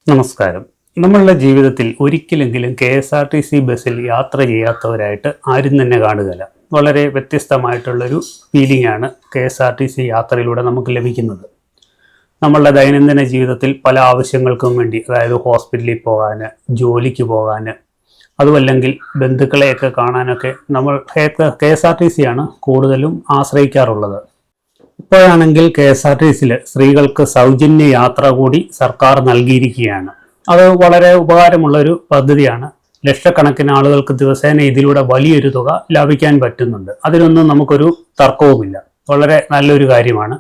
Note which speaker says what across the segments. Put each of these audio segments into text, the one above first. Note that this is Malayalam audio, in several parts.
Speaker 1: നമസ്കാരം. നമ്മളുടെ ജീവിതത്തിൽ ഒരിക്കലെങ്കിലും KSRTC ബസ്സിൽ യാത്ര ചെയ്യാത്തവരായിട്ട് ആരും തന്നെ കാണുകയില്ല. വളരെ വ്യത്യസ്തമായിട്ടുള്ളൊരു ഫീലിംഗ് ആണ് KSRTC യാത്രയിലൂടെ നമുക്ക് ലഭിക്കുന്നത്. നമ്മളുടെ ദൈനംദിന ജീവിതത്തിൽ പല ആവശ്യങ്ങൾക്കും വേണ്ടി, അതായത് ഹോസ്പിറ്റലിൽ പോകാൻ, ജോലിക്ക് പോകാൻ, അതുമല്ലെങ്കിൽ ബന്ധുക്കളെയൊക്കെ കാണാനൊക്കെ നമ്മൾ KSRTC ആണ് കൂടുതലും ആശ്രയിക്കാറുള്ളത്. ഇപ്പോഴാണെങ്കിൽ KSRTCയിൽ സ്ത്രീകൾക്ക് സൗജന്യ യാത്ര കൂടി സർക്കാർ നൽകിയിരിക്കുകയാണ്. അത് വളരെ ഉപകാരമുള്ളൊരു പദ്ധതിയാണ്. ലക്ഷക്കണക്കിന് ആളുകൾക്ക് ദിവസേന ഇതിലൂടെ വലിയൊരു തുക ലാഭിക്കാൻ പറ്റുന്നുണ്ട്. അതിനൊന്നും നമുക്കൊരു തർക്കവുമില്ല. വളരെ നല്ലൊരു കാര്യമാണ്.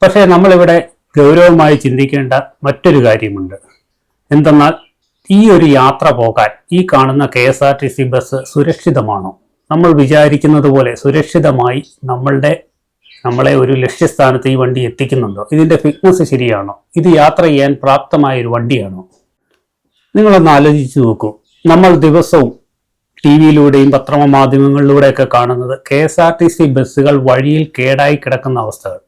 Speaker 1: പക്ഷേ നമ്മളിവിടെ ഗൗരവമായി ചിന്തിക്കേണ്ട മറ്റൊരു കാര്യമുണ്ട്. എന്തെന്നാൽ ഈ ഒരു യാത്ര പോകാൻ ഈ കാണുന്ന KSRTC ബസ് സുരക്ഷിതമാണോ? നമ്മൾ വിചാരിക്കുന്നത് പോലെ സുരക്ഷിതമായി നമ്മളെ ഒരു ലക്ഷ്യസ്ഥാനത്ത് ഈ വണ്ടി എത്തിക്കുന്നുണ്ടോ? ഇതിൻ്റെ ഫിറ്റ്നസ് ശരിയാണോ? ഇത് യാത്ര ചെയ്യാൻ പ്രാപ്തമായ ഒരു വണ്ടിയാണോ? നിങ്ങളൊന്ന് ആലോചിച്ച് നോക്കൂ. നമ്മൾ ദിവസവും TV-യിലൂടെയും പത്രമാധ്യമങ്ങളിലൂടെയൊക്കെ കാണുന്നത് KSRTC ബസ്സുകൾ വഴിയിൽ കേടായി കിടക്കുന്ന അവസ്ഥകൾ.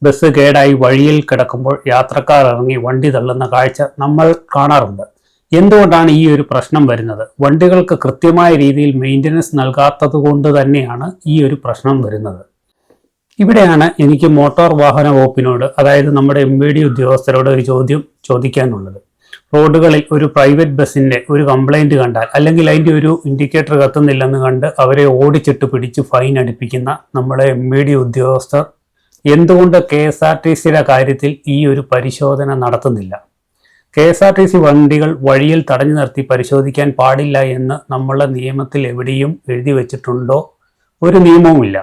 Speaker 1: ബസ് കേടായി വഴിയിൽ കിടക്കുമ്പോൾ യാത്രക്കാർ ഇറങ്ങി വണ്ടി തള്ളുന്ന കാഴ്ച നമ്മൾ കാണാറുണ്ട്. എന്തുകൊണ്ടാണ് ഈ ഒരു പ്രശ്നം വരുന്നത്? വണ്ടികൾക്ക് കൃത്യമായ രീതിയിൽ മെയിൻ്റനൻസ് നൽകാത്തത് കൊണ്ട് തന്നെയാണ് ഈ ഒരു പ്രശ്നം വരുന്നത്. ഇവിടെയാണ് എനിക്ക് മോട്ടോർ വാഹന വകുപ്പിനോട്, അതായത് നമ്മുടെ MVD ഉദ്യോഗസ്ഥരോട് ഒരു ചോദ്യം ചോദിക്കാനുള്ളത്. റോഡുകളിൽ ഒരു പ്രൈവറ്റ് ബസ്സിൻ്റെ ഒരു കംപ്ലൈൻറ്റ് കണ്ടാൽ, അല്ലെങ്കിൽ അതിൻ്റെ ഒരു ഇൻഡിക്കേറ്റർ കത്തുന്നില്ലെന്ന് കണ്ട് അവരെ ഓടിച്ചിട്ട് പിടിച്ച് ഫൈൻ അടിപ്പിക്കുന്ന നമ്മുടെ MVD ഉദ്യോഗസ്ഥർ എന്തുകൊണ്ട് KSRTCയുടെ കാര്യത്തിൽ ഈ ഒരു പരിശോധന നടത്തുന്നില്ല? KSRTC വണ്ടികൾ വഴിയിൽ തടഞ്ഞു നിർത്തി പരിശോധിക്കാൻ പാടില്ല എന്ന് നമ്മളുടെ നിയമത്തിൽ എവിടെയും എഴുതി വച്ചിട്ടുണ്ടോ? ഒരു നിയമവുമില്ല.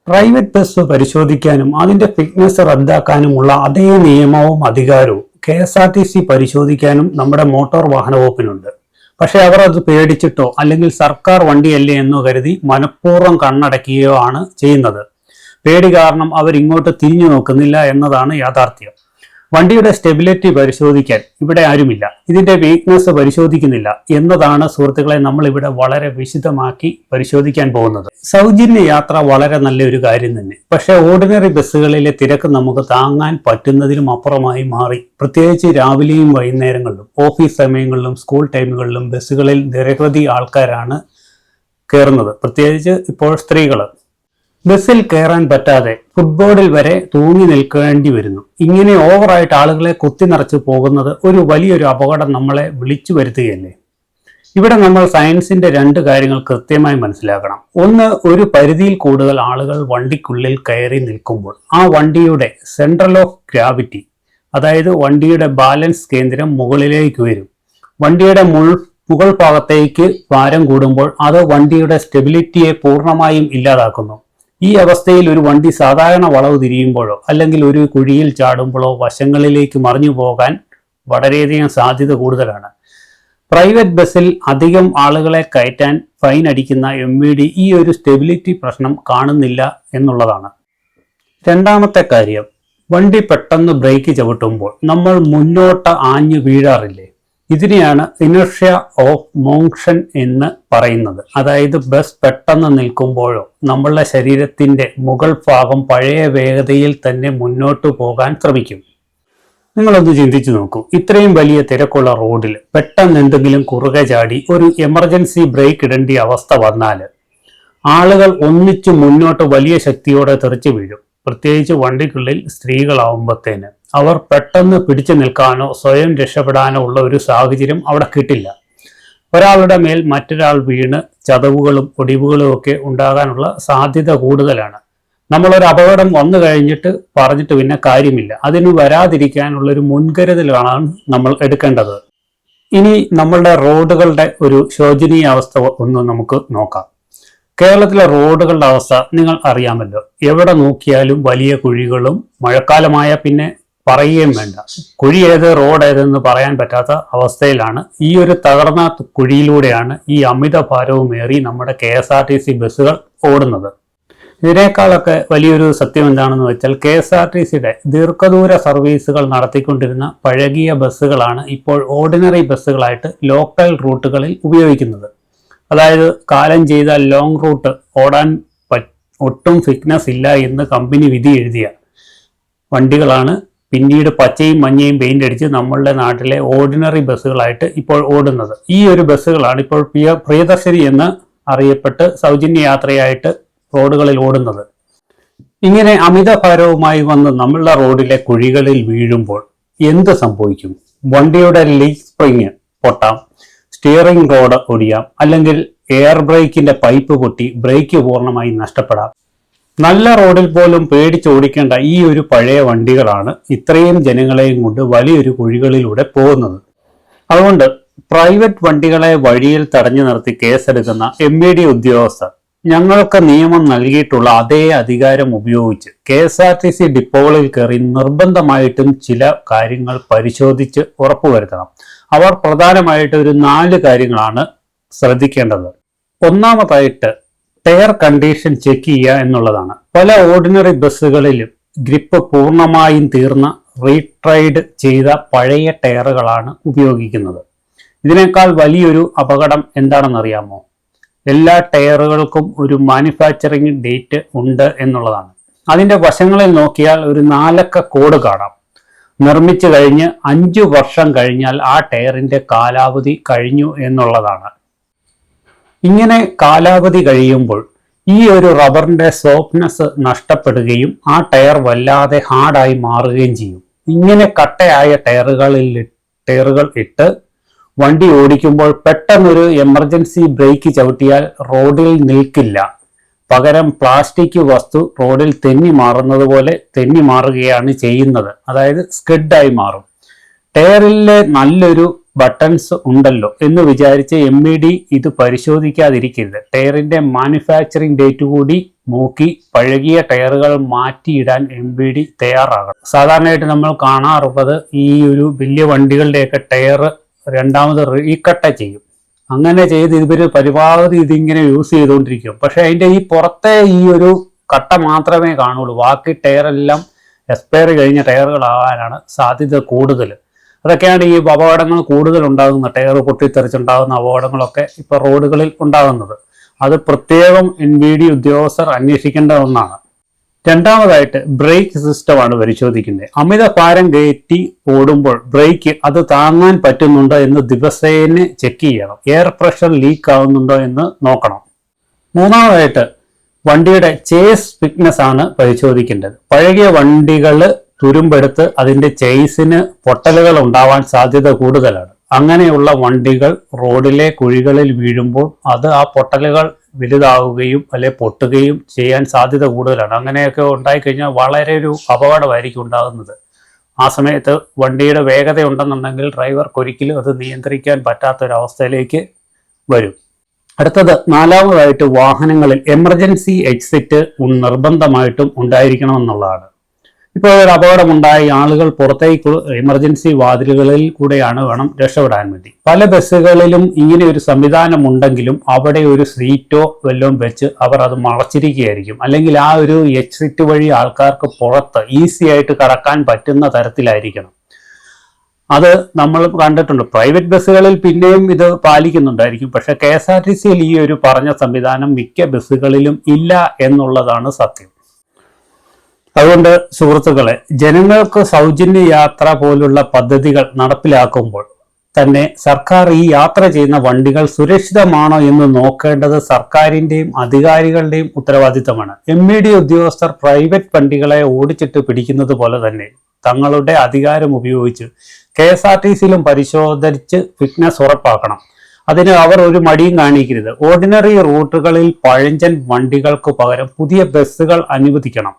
Speaker 1: പ്രൈവറ്റ് ബസ് പരിശോധിക്കാനും അതിൻ്റെ ഫിറ്റ്നസ് റദ്ദാക്കാനുമുള്ള അതേ നിയമവും അധികാരവും KSRTC പരിശോധിക്കാനും നമ്മുടെ മോട്ടോർ വാഹന വകുപ്പിനുണ്ട്. പക്ഷേ അവർ അത് പേടിച്ചിട്ടോ അല്ലെങ്കിൽ സർക്കാർ വണ്ടിയല്ലേ എന്നോ കരുതി മനഃപൂർവ്വം കണ്ണടക്കുകയോ ആണ് ചെയ്യുന്നത്. പേടി കാരണം അവരിങ്ങോട്ട് തിരിഞ്ഞു നോക്കുന്നില്ല എന്നതാണ് യാഥാർത്ഥ്യം. വണ്ടിയുടെ സ്റ്റെബിലിറ്റി പരിശോധിക്കാൻ ഇവിടെ ആരുമില്ല. ഇതിൻ്റെ വീക്ക്നെസ് പരിശോധിക്കുന്നില്ല എന്നതാണ് സുഹൃത്തുക്കളെ നമ്മൾ ഇവിടെ വളരെ വിശദമാക്കി പരിശോധിക്കാൻ പോകുന്നത്. സൗജന്യ യാത്ര വളരെ നല്ലൊരു കാര്യം തന്നെ. പക്ഷേ ഓർഡിനറി ബസ്സുകളിലെ തിരക്ക് നമുക്ക് താങ്ങാൻ പറ്റുന്നതിലും അപ്പുറമായി മാറി. പ്രത്യേകിച്ച് രാവിലെയും വൈകുന്നേരങ്ങളിലും ഓഫീസ് സമയങ്ങളിലും സ്കൂൾ ടൈമുകളിലും ബസ്സുകളിൽ നിരവധി ആൾക്കാരാണ് കയറുന്നത്. പ്രത്യേകിച്ച് ഇപ്പോൾ സ്ത്രീകൾ. ബസ്സിൽ കയറാൻ പറ്റാതെ ഫുട്ബോർഡിൽ വരെ തൂങ്ങി നിൽക്കേണ്ടി വരുന്നു. ഇങ്ങനെ ഓവറായിട്ട് ആളുകളെ കുത്തി നിറച്ച് പോകുന്നത് ഒരു വലിയൊരു അപകടം നമ്മളെ വിളിച്ചു വരുത്തുകയല്ലേ? ഇവിടെ നമ്മൾ സയൻസിന്റെ രണ്ട് കാര്യങ്ങൾ കൃത്യമായി മനസ്സിലാക്കണം. ഒന്ന്, ഒരു പരിധിയിൽ കൂടുതൽ ആളുകൾ വണ്ടിക്കുള്ളിൽ കയറി നിൽക്കുമ്പോൾ ആ വണ്ടിയുടെ സെൻട്രൽ ഓഫ് ഗ്രാവിറ്റി, അതായത് വണ്ടിയുടെ ബാലൻസ് കേന്ദ്രം മുകളിലേക്ക് വരും. വണ്ടിയുടെ മുകൾ ഭാഗത്തേക്ക് ഭാരം കൂടുമ്പോൾ അത് വണ്ടിയുടെ സ്റ്റെബിലിറ്റിയെ പൂർണ്ണമായും ഇല്ലാതാക്കുന്നു. ഈ അവസ്ഥയിൽ ഒരു വണ്ടി സാധാരണ വളവ് തിരിയുമ്പോഴോ അല്ലെങ്കിൽ ഒരു കുഴിയിൽ ചാടുമ്പോഴോ വശങ്ങളിലേക്ക് മറിഞ്ഞു പോകാൻ വളരെയധികം സാധ്യത കൂടുതലാണ്. പ്രൈവറ്റ് ബസ്സിൽ അധികം ആളുകളെ കയറ്റാൻ ഫൈൻ അടിക്കുന്ന MVD ഈ ഒരു സ്റ്റെബിലിറ്റി പ്രശ്നം കാണുന്നില്ല എന്നുള്ളതാണ്. രണ്ടാമത്തെ കാര്യം, വണ്ടി പെട്ടെന്ന് ബ്രേക്ക് ചവിട്ടുമ്പോൾ നമ്മൾ മുന്നോട്ട് ആഞ്ഞു വീഴാറില്ലേ? ഇതിനെയാണ് ഇനർഷ്യ ഓഫ് മോഷൻ എന്ന് പറയുന്നത്. അതായത് ബസ് പെട്ടെന്ന് നിൽക്കുമ്പോഴോ നമ്മളുടെ ശരീരത്തിൻ്റെ മുകൾ ഭാഗം പഴയ വേഗതയിൽ തന്നെ മുന്നോട്ട് പോകാൻ ശ്രമിക്കും. നിങ്ങളൊന്ന് ചിന്തിച്ചു നോക്കൂ. ഇത്രയും വലിയ തിരക്കുള്ള റോഡിൽ പെട്ടെന്ന് എന്തെങ്കിലും കുറുകെ ചാടി ഒരു എമർജൻസി ബ്രേക്ക് ഇടേണ്ട അവസ്ഥ വന്നാൽ ആളുകൾ ഒന്നിച്ചു മുന്നോട്ട് വലിയ ശക്തിയോടെ തെറിച്ചു വീഴും. പ്രത്യേകിച്ച് വണ്ടിക്കുള്ളിൽ സ്ത്രീകളാവുമ്പോഴത്തേന് അവർ പെട്ടെന്ന് പിടിച്ചു നിൽക്കാനോ സ്വയം രക്ഷപ്പെടാനോ ഉള്ള ഒരു സാഹചര്യം അവിടെ കിട്ടില്ല. ഒരാളുടെ മേൽ മറ്റൊരാൾ വീണ് ചതവുകളും ഒടിവുകളും ഒക്കെ ഉണ്ടാകാനുള്ള സാധ്യത കൂടുതലാണ്. നമ്മളൊരു അപകടം വന്നു കഴിഞ്ഞിട്ട് പറഞ്ഞിട്ട് പിന്നെ കാര്യമില്ല. അതിന് വരാതിരിക്കാനുള്ളൊരു മുൻകരുതലാണ് നമ്മൾ എടുക്കേണ്ടത്. ഇനി നമ്മളുടെ റോഡുകളുടെ ഒരു ശോചനീയ അവസ്ഥ ഒന്ന് നമുക്ക് നോക്കാം. കേരളത്തിലെ റോഡുകളുടെ അവസ്ഥ നിങ്ങൾ അറിയാമല്ലോ. എവിടെ നോക്കിയാലും വലിയ കുഴികളും, മഴക്കാലമായ പിന്നെ പറയുകയും വേണ്ട. കുഴി ഏത് റോഡ് ഏതെന്ന് പറയാൻ പറ്റാത്ത അവസ്ഥയിലാണ്. ഈ ഒരു തകർന്ന കുഴിയിലൂടെയാണ് ഈ അമിത ഭാരവുമേറി നമ്മുടെ KSRTC ബസ്സുകൾ ഓടുന്നത്. ഇതിനേക്കാളൊക്കെ വലിയൊരു സത്യം എന്താണെന്ന് വെച്ചാൽ KSRTCയുടെ ദീർഘദൂര സർവീസുകൾ നടത്തിക്കൊണ്ടിരുന്ന പഴകിയ ബസ്സുകളാണ് ഇപ്പോൾ ഓർഡിനറി ബസ്സുകളായിട്ട് ലോക്കൽ റൂട്ടുകളിൽ ഉപയോഗിക്കുന്നത്. അതായത് കാലം ചെയ്ത ലോങ് റൂട്ട് ഓടാൻ ഒട്ടും ഫിറ്റ്നസ് ഇല്ല എന്ന് കമ്പനി വിധി എഴുതിയ വണ്ടികളാണ് പിന്നീട് പച്ചയും മഞ്ഞയും പെയിന്റ് അടിച്ച് നമ്മളുടെ നാട്ടിലെ ഓർഡിനറി ബസ്സുകളായിട്ട് ഇപ്പോൾ ഓടുന്നത്. ഈ ഒരു ബസ്സുകളാണ് ഇപ്പോൾ പ്രിയദർശിനി എന്ന് അറിയപ്പെട്ട് സൗജന്യ യാത്രയായിട്ട് റോഡുകളിൽ ഓടുന്നത്. ഇങ്ങനെ അമിതഭാരവുമായി വന്ന് നമ്മളുടെ റോഡിലെ കുഴികളിൽ വീഴുമ്പോൾ എന്ത് സംഭവിക്കും? വണ്ടിയുടെ ലീക്ക് സ്പ്രിങ് പൊട്ടാം, സ്റ്റിയറിംഗ് റോഡ് ഒടിയാം, അല്ലെങ്കിൽ എയർ ബ്രേക്കിന്റെ പൈപ്പ് പൊട്ടി ബ്രേക്ക് പൂർണ്ണമായി നഷ്ടപ്പെടാം. നല്ല റോഡിൽ പോലും പേടിച്ചോടിക്കേണ്ട ഈ ഒരു പഴയ വണ്ടികളാണ് ഇത്രയും ജനങ്ങളെയും കൊണ്ട് വലിയൊരു കുഴികളിലൂടെ പോകുന്നത്. അതുകൊണ്ട് പ്രൈവറ്റ് വണ്ടികളെ വഴിയിൽ തടഞ്ഞു നിർത്തി കേസെടുക്കുന്ന MVD ഉദ്യോഗസ്ഥർ ഞങ്ങൾക്ക് നിയമം നൽകിയിട്ടുള്ള അതേ അധികാരം ഉപയോഗിച്ച് KSRTC ഡിപ്പോകളിൽ കയറി നിർബന്ധമായിട്ടും ചില കാര്യങ്ങൾ പരിശോധിച്ച് ഉറപ്പുവരുത്തണം. അവർ പ്രധാനമായിട്ട് ഒരു 4 കാര്യങ്ങളാണ് ശ്രദ്ധിക്കേണ്ടത്. ഒന്നാമതായിട്ട് ടയർ കണ്ടീഷൻ ചെക്ക് ചെയ്യുക എന്നുള്ളതാണ്. പല ഓർഡിനറി ബസ്സുകളിലും ഗ്രിപ്പ് പൂർണ്ണമായും തീർന്ന റീട്രൈഡ് ചെയ്ത പഴയ ടയറുകളാണ് ഉപയോഗിക്കുന്നത്. ഇതിനേക്കാൾ വലിയൊരു അപകടം എന്താണെന്നറിയാമോ? എല്ലാ ടയറുകൾക്കും ഒരു മാനുഫാക്ചറിങ് ഡേറ്റ് ഉണ്ട് എന്നുള്ളതാണ്. അതിൻ്റെ വശങ്ങളിൽ നോക്കിയാൽ ഒരു 4 അക്ക കോഡ് കാണാം. നിർമ്മിച്ചു കഴിഞ്ഞ് 5 വർഷം കഴിഞ്ഞാൽ ആ ടയറിന്റെ കാലാവധി കഴിഞ്ഞു എന്നുള്ളതാണ്. ഇങ്ങനെ കാലാവധി കഴിയുമ്പോൾ ഈ ഒരു റബ്ബറിന്റെ സോഫ്റ്റ്നെസ് നഷ്ടപ്പെടുകയും ആ ടയർ വല്ലാതെ ഹാർഡായി മാറുകയും ചെയ്യും. ഇങ്ങനെ കട്ടയായ ടയറുകൾ ഇട്ട് വണ്ടി ഓടിക്കുമ്പോൾ പെട്ടെന്നൊരു എമർജൻസി ബ്രേക്ക് ചവിട്ടിയാൽ റോഡിൽ നിൽക്കില്ല. പകരം പ്ലാസ്റ്റിക് വസ്തു റോഡിൽ തെന്നി മാറുന്നത് പോലെ തെന്നി മാറുകയാണ് ചെയ്യുന്നത്. അതായത് സ്കിഡായി മാറും. ടയറിലെ നല്ലൊരു ബട്ടൺസ് ഉണ്ടല്ലോ എന്ന് വിചാരിച്ച് MVD ഇത് പരിശോധിക്കാതിരിക്കരുത്. ടയറിന്റെ മാനുഫാക്ചറിങ് ഡേറ്റ് കൂടി നോക്കി പഴകിയ ടയറുകൾ മാറ്റിയിടാൻ MVD തയ്യാറാകണം. സാധാരണയായിട്ട് നമ്മൾ കാണാറുള്ളത് ഈ ഒരു വലിയ വണ്ടികളുടെയൊക്കെ ടയർ രണ്ടാമത് റീകട്ട ചെയ്യും. അങ്ങനെ ചെയ്ത് ഇവര് പരമാവധി ഇതിങ്ങനെ യൂസ് ചെയ്തുകൊണ്ടിരിക്കും. പക്ഷെ അതിന്റെ ഈ പുറത്തെ ഈ ഒരു കട്ട മാത്രമേ കാണുള്ളൂ. ബാക്കി ടയറെല്ലാം എക്സ്പയർ കഴിഞ്ഞ ടയറുകളാകാനാണ് സാധ്യത കൂടുതൽ. അതൊക്കെയാണ് ഈ അപകടങ്ങൾ കൂടുതൽ ഉണ്ടാകുന്ന, ടയർ പൊട്ടിത്തെറിച്ചുണ്ടാകുന്ന അപകടങ്ങളൊക്കെ ഇപ്പോൾ റോഡുകളിൽ ഉണ്ടാകുന്നത്. അത് പ്രത്യേകം MVD ഉദ്യോഗസ്ഥർ അന്വേഷിക്കേണ്ട ഒന്നാണ്. രണ്ടാമതായിട്ട് ബ്രേക്ക് സിസ്റ്റമാണ് പരിശോധിക്കുന്നത്. അമിത ഭാരം കയറ്റി ഓടുമ്പോൾ ബ്രേക്ക് അത് താങ്ങാൻ പറ്റുന്നുണ്ടോ എന്ന് ദിവസേന ചെക്ക് ചെയ്യണം. എയർ പ്രഷർ ലീക്ക് ആവുന്നുണ്ടോ എന്ന് നോക്കണം. മൂന്നാമതായിട്ട് വണ്ടിയുടെ ചേസ് ഫിറ്റ്നസ് ആണ് പരിശോധിക്കേണ്ടത്. പഴകിയ വണ്ടികൾ തുരുമ്പെടുത്ത് അതിന്റെ ചേസിന് പൊട്ടലുകൾ ഉണ്ടാവാൻ സാധ്യത കൂടുതലാണ്. അങ്ങനെയുള്ള വണ്ടികൾ റോഡിലെ കുഴികളിൽ വീഴുമ്പോൾ അത് ആ പൊട്ടലുകൾ വലുതാവുകയും അല്ലെ പൊട്ടുകയും ചെയ്യാൻ സാധ്യത കൂടുതലാണ്. അങ്ങനെയൊക്കെ ഉണ്ടായിക്കഴിഞ്ഞാൽ വളരെ ഒരു അപകടമായിരിക്കും ഉണ്ടാകുന്നത്. ആ സമയത്ത് വണ്ടിയുടെ വേഗത ഉണ്ടെന്നുണ്ടെങ്കിൽ ഡ്രൈവർക്ക് ഒരിക്കലും അത് നിയന്ത്രിക്കാൻ പറ്റാത്തൊരവസ്ഥയിലേക്ക് വരും. അടുത്തത് നാലാമതായിട്ട് വാഹനങ്ങളിൽ എമർജൻസി എക്സിറ്റ് നിർബന്ധമായിട്ടും ഉണ്ടായിരിക്കണമെന്നുള്ളതാണ്. ഇപ്പോൾ ഒരു അപകടമുണ്ടായി ആളുകൾ പുറത്തേക്ക് എമർജൻസി വാതിലുകളിൽ കൂടെയാണ് വേണം രക്ഷപ്പെടാൻ വേണ്ടി. പല ബസ്സുകളിലും ഇങ്ങനെ ഒരു സംവിധാനം ഉണ്ടെങ്കിലും അവിടെ ഒരു സീറ്റോ വല്ലതും വെച്ച് അവർ അത് മറച്ചിരിക്കുകയായിരിക്കും. അല്ലെങ്കിൽ ആ ഒരു എക്സിറ്റ് വഴി ആൾക്കാർക്ക് പുറത്ത് ഈസി ആയിട്ട് കടക്കാൻ പറ്റുന്ന തരത്തിലായിരിക്കണം. അത് നമ്മൾ കണ്ടിട്ടുണ്ട്. പ്രൈവറ്റ് ബസ്സുകളിൽ പിന്നെയും ഇത് പാലിക്കുന്നുണ്ടായിരിക്കും. പക്ഷെ KSRTCയിൽ ഈ ഒരു പറഞ്ഞ സംവിധാനം മിക്ക ബസ്സുകളിലും ഇല്ല എന്നുള്ളതാണ് സത്യം. അതുകൊണ്ട് സുഹൃത്തുക്കളെ, ജനങ്ങൾക്ക് സൗജന്യ യാത്ര പോലുള്ള പദ്ധതികൾ നടപ്പിലാക്കുമ്പോൾ തന്നെ സർക്കാർ ഈ യാത്ര ചെയ്യുന്ന വണ്ടികൾ സുരക്ഷിതമാണോ എന്ന് നോക്കേണ്ടത് സർക്കാരിന്റെയും അധികാരികളുടെയും ഉത്തരവാദിത്തമാണ്. MVD ഉദ്യോഗസ്ഥർ പ്രൈവറ്റ് വണ്ടികളെ ഓടിച്ചിട്ട് പിടിക്കുന്നത് പോലെ തന്നെ തങ്ങളുടെ അധികാരം ഉപയോഗിച്ച് KSRTCയിലും പരിശോധിച്ച് ഫിറ്റ്നസ് ഉറപ്പാക്കണം. അതിന് അവർ ഒരു മടിയും കാണിക്കരുത്. ഓർഡിനറി റൂട്ടുകളിൽ പഴഞ്ചൻ വണ്ടികൾക്ക് പകരം പുതിയ ബസ്സുകൾ അനുവദിക്കണം.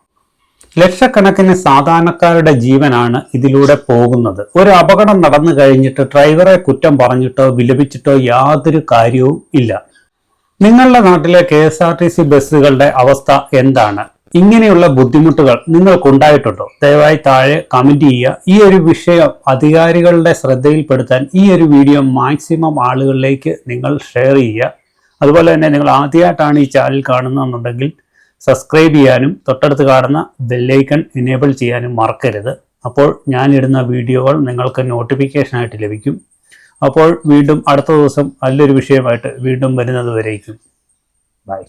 Speaker 1: ലക്ഷക്കണക്കിന് സാധാരണക്കാരുടെ ജീവനാണ് ഇതിലൂടെ പോകുന്നത്. ഒരു അപകടം നടന്നു കഴിഞ്ഞിട്ട് ഡ്രൈവറെ കുറ്റം പറഞ്ഞിട്ടോ വിലപിച്ചിട്ടോ യാതൊരു കാര്യവും ഇല്ല. നിങ്ങളുടെ നാട്ടിലെ KSRTC ബസ്സുകളുടെ അവസ്ഥ എന്താണ്? ഇങ്ങനെയുള്ള ബുദ്ധിമുട്ടുകൾ നിങ്ങൾക്കുണ്ടായിട്ടുണ്ടോ? ദയവായി താഴെ കമന്റ് ചെയ്യുക. ഈ ഒരു വിഷയം അധികാരികളുടെ ശ്രദ്ധയിൽപ്പെടുത്താൻ ഈ ഒരു വീഡിയോ മാക്സിമം ആളുകളിലേക്ക് നിങ്ങൾ ഷെയർ ചെയ്യുക. അതുപോലെ തന്നെ നിങ്ങൾ ആദ്യമായിട്ടാണ് ഈ ചാനൽ കാണുന്നതെന്നുണ്ടെങ്കിൽ സബ്സ്ക്രൈബ് ചെയ്യാനും തൊട്ടടുത്ത് കാണുന്ന ബെല്ലൈക്കൺ എനേബിൾ ചെയ്യാനും മറക്കരുത്. അപ്പോൾ ഞാനിടുന്ന വീഡിയോകൾ നിങ്ങൾക്ക് നോട്ടിഫിക്കേഷനായിട്ട് ലഭിക്കും. അപ്പോൾ വീണ്ടും അടുത്ത ദിവസം നല്ലൊരു വിഷയമായിട്ട് വീണ്ടും വരുന്നത് വരേക്കും. ബൈ.